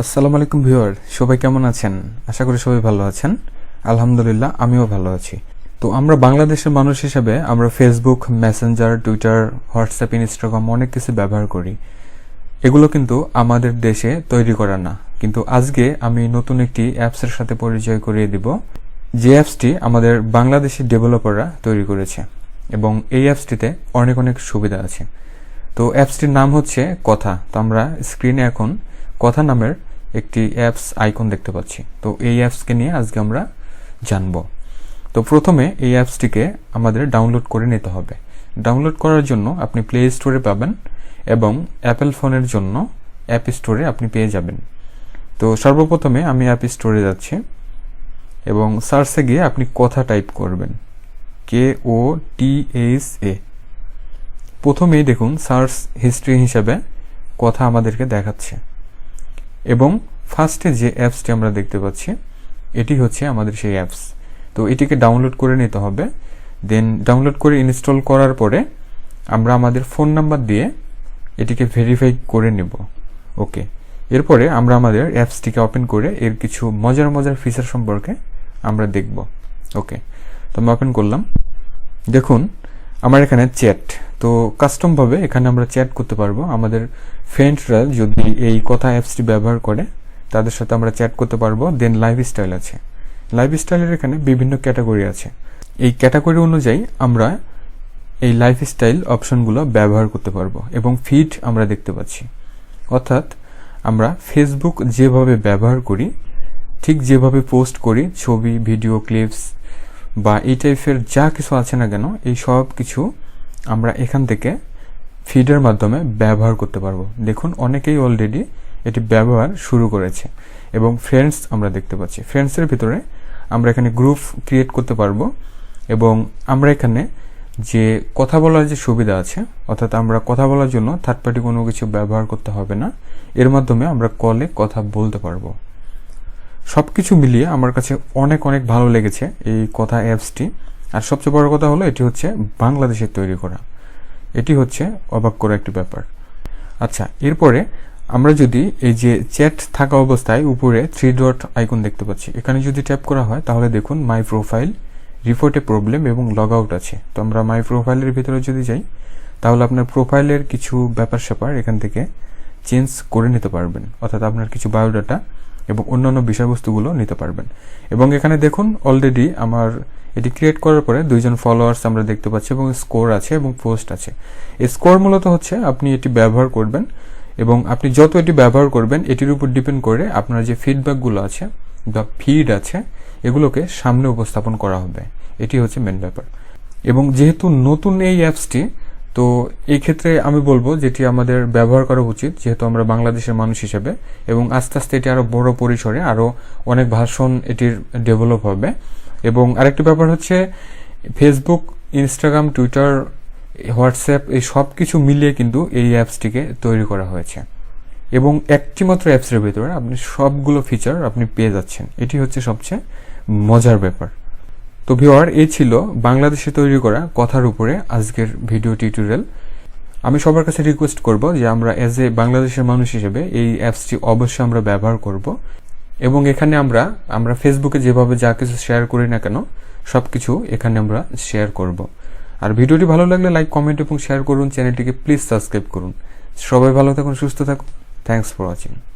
আসসালামু আলাইকুম ভিউয়ার, সবাই কেমন আছেন? আশা করি সবাই ভালো আছেন। আলহামদুলিল্লাহ, আমিও ভালো আছি। তো আমরা বাংলাদেশের মানুষ হিসেবে আমরা Facebook, Messenger, Twitter, WhatsApp, Instagram অনেক কিছু ব্যবহার করি। এগুলো কিন্তু আমাদের দেশে তৈরি করা না, কিন্তু আজকে আমি নতুন একটি অ্যাপসের সাথে পরিচয় করিয়ে দিব, যে অ্যাপসটি আমাদের বাংলাদেশি ডেভেলপাররা তৈরি করেছে এবং এই অ্যাপসটিতে অনেক অনেক সুবিধা আছে। তো অ্যাপসটির নাম হচ্ছে কথা। তো আমরা স্ক্রিনে এখন কথা নামের একটি অ্যাপস আইকন দেখতে পাচ্ছি। তো এই অ্যাপসকে নিয়ে আজকে আমরা জানব। তো প্রথমে এই অ্যাপসটিকে আমাদের ডাউনলোড করে নিতে হবে। ডাউনলোড করার জন্য আপনি প্লে স্টোরে পাবেন এবং অ্যাপেল ফোনের জন্য অ্যাপ স্টোরে আপনি পেয়ে যাবেন। তো সর্বপ্রথমে আমি অ্যাপ স্টোরে যাচ্ছি এবং সার্চে গিয়ে আপনি কথা টাইপ করবেন, KOTHA। প্রথমেই দেখুন সার্চ হিস্ট্রি হিসাবে কথা আমাদেরকে দেখাচ্ছে এবং ফার্স্টে যে অ্যাপসটি আমরা দেখতে পাচ্ছি এটি হচ্ছে আমাদের সেই অ্যাপস। তো এটিকে ডাউনলোড করে নিতে হবে। দেন ডাউনলোড করে ইনস্টল করার পরে আমরা আমাদের ফোন নাম্বার দিয়ে এটিকে ভেরিফাই করে নেব। ওকে, এরপরে আমরা আমাদের অ্যাপসটিকে ওপেন করে এর কিছু মজার মজার ফিচার সম্পর্কে আমরা দেখব। ওকে, তো আমি ওপেন করলাম। দেখুন আমার এখানে চ্যাট, তো কাস্টমভাবে এখানে আমরা চ্যাট করতে পারবো। আমাদের ফ্রেন্ডরা যদি এই কথা অ্যাপসটি ব্যবহার করে তাদের সাথে আমরা চ্যাট করতে পারবো। দেন লাইফস্টাইল আছে, লাইফস্টাইলের এখানে বিভিন্ন ক্যাটাগরি আছে। এই ক্যাটাগরি অনুযায়ী আমরা এই লাইফস্টাইল অপশনগুলো ব্যবহার করতে পারবো এবং ফিড আমরা দেখতে পাচ্ছি। অর্থাৎ আমরা ফেসবুক যেভাবে ব্যবহার করি ঠিক যেভাবে পোস্ট করি, ছবি, ভিডিও, ক্লিপস বা এই টাইপের যা কিছু আছে না কেন, এই সব কিছু আমরা এখান থেকে ফিডের মাধ্যমে ব্যবহার করতে পারবো। দেখুন অনেকেই অলরেডি এটি ব্যবহার শুরু করেছে এবং ফ্রেন্ডস আমরা দেখতে পাচ্ছি। ফ্রেন্ডসের ভিতরে আমরা এখানে গ্রুপ ক্রিয়েট করতে পারবো এবং আমরা এখানে যে কথা বলার যে সুবিধা আছে, অর্থাৎ আমরা কথা বলার জন্য থার্ড পার্টি কোনো কিছু ব্যবহার করতে হবে না, এর মাধ্যমে আমরা কলে কথা বলতে পারবো। সব কিছু মিলিয়ে আমার কাছে অনেক অনেক ভালো লেগেছে এই কথা অ্যাপসটি। আর সবচেয়ে বড় কথা হলো এটি হচ্ছে বাংলাদেশের তৈরি করা। এটি হচ্ছে অবাক করা একটি ব্যাপার। আচ্ছা, এরপরে আমরা যদি এই যে চ্যাট থাকা অবস্থায় উপরে 3 ডট আইকন দেখতে পাচ্ছি, এখানে যদি ট্যাপ করা হয় তাহলে দেখুন মাই প্রোফাইল, রিপোর্টে প্রবলেম এবং লগ আউট আছে। তো আমরা মাই প্রোফাইলের ভিতরে যদি যাই তাহলে আপনার প্রোফাইলের কিছু ব্যাপার স্যাপার এখান থেকে চেঞ্জ করে নিতে পারবেন, অর্থাৎ আপনার কিছু বায়োডাটা এবং অন্যান্য বিষয়বস্তুগুলো নিতে পারবেন। এবং এখানে দেখুন অলরেডি আমার এটি ক্রিয়েট করার পরে 2 জন ফলোয়ার্স আমরা দেখতে পাচ্ছি এবং স্কোর আছে এবং পোস্ট আছে। এই স্কোর মূলত হচ্ছে আপনি এটি ব্যবহার করবেন এবং আপনি যত এটি ব্যবহার করবেন এটির উপর ডিপেন্ড করে আপনার যে ফিডব্যাকগুলো আছে বা ফিড আছে এগুলোকে সামনে উপস্থাপন করা হবে। এটি হচ্ছে মেন ব্যাপার। এবং যেহেতু নতুন এই অ্যাপসটি, তো এই ক্ষেত্রে আমি বলবো যেটি আমাদের ব্যবহার করা উচিত, যেহেতু আমরা বাংলাদেশের মানুষ হিসেবে, এবং আস্তে আস্তে এটি আরো বড় পরিসরে আরো অনেক ভার্সন এটির ডেভেলপ হবে। এবং আরেকটি ব্যাপার হচ্ছে ফেসবুক, ইনস্টাগ্রাম, টুইটার, হোয়াটসঅ্যাপ এই সব কিছু মিলিয়ে কিন্তু এই অ্যাপসটিকে তৈরি করা হয়েছে এবং একটি মাত্র অ্যাপসের ভিতরে আপনি সবগুলো ফিচার আপনি পেয়ে যাচ্ছেন। এটি হচ্ছে সবচেয়ে মজার ব্যাপার। তো ভিউয়ার, এই ছিল বাংলাদেশে তৈরি করা কথার উপরে আজকের ভিডিও টিউটোরিয়াল। আমি সবার কাছে রিকোয়েস্ট করব যে আমরা এজ এ বাংলাদেশের মানুষ হিসেবে এই অ্যাপসটি অবশ্যই আমরা ব্যবহার করব এবং এখানে আমরা ফেসবুকে যেভাবে যা কিছু শেয়ার করি না কেন সবকিছু এখানে আমরা শেয়ার করব। আর ভিডিওটি ভালো লাগলে লাইক, কমেন্ট এবং শেয়ার করুন। চ্যানেলটিকে প্লিজ সাবস্ক্রাইব করুন। সবাই ভালো থাকুন, সুস্থ থাকুন। Thanks for watching.